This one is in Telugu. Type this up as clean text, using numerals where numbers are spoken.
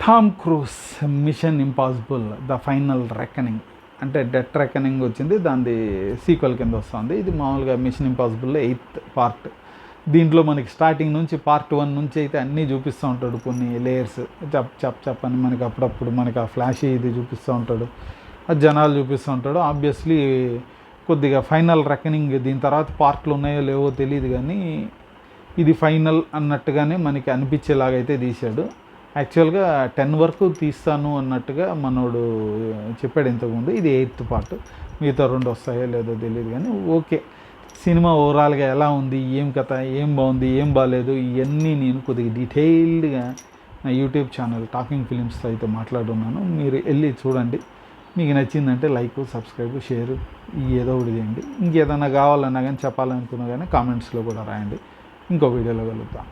Tom Cruise Mission Impossible the final reckoning అంటే డెత్ రెకనింగ్ వచ్చింది, దాని సీక్వెల్ కింద వస్తుంది. ఇది మామూలుగా మిషన్ ఇంపాసిబుల్లో 8th పార్ట్. దీంట్లో మనకి స్టార్టింగ్ నుంచి పార్ట్ 1 నుంచి అయితే అన్నీ చూపిస్తూ ఉంటాడు, కొన్ని లేయర్స్ చప్ అని మనకి అప్పుడప్పుడు మనకి ఆ ఫ్లాష్ ఇది చూపిస్తూ ఉంటాడు, ఆ జనాలు చూపిస్తూ ఉంటాడు. ఆబ్వియస్లీ కొద్దిగా ఫైనల్ రెకనింగ్ దీని తర్వాత పార్ట్లు ఉన్నాయో లేవో తెలియదు, కానీ ఇది ఫైనల్ అన్నట్టుగానే మనకి అనిపించేలాగైతే తీశాడు. యాక్చువల్గా 10 వరకు తీస్తాను అన్నట్టుగా మనోడు చెప్పాడు ఇంతకుముందు. ఇది 8th పార్ట్, మిగతా 2 వస్తాయో లేదో తెలియదు, కానీ ఓకే. సినిమా ఓవరాల్గా ఎలా ఉంది, ఏం కథ, ఏం బాగుంది, ఏం బాగాలేదు, ఇవన్నీ నేను కొద్దిగా డీటెయిల్డ్గా నా యూట్యూబ్ ఛానల్ టాకింగ్ ఫిలిమ్స్లో అయితే మాట్లాడున్నాను. మీరు వెళ్ళి చూడండి. మీకు నచ్చిందంటే లైక్, సబ్స్క్రైబ్, షేర్ ఏదో ఒకటి చేయండి. ఇంకేదైనా కావాలన్నా కానీ చెప్పాలనుకున్నా కానీ కామెంట్స్లో కూడా రాయండి. ఇంకో వీడియోలో కలుగుతాం.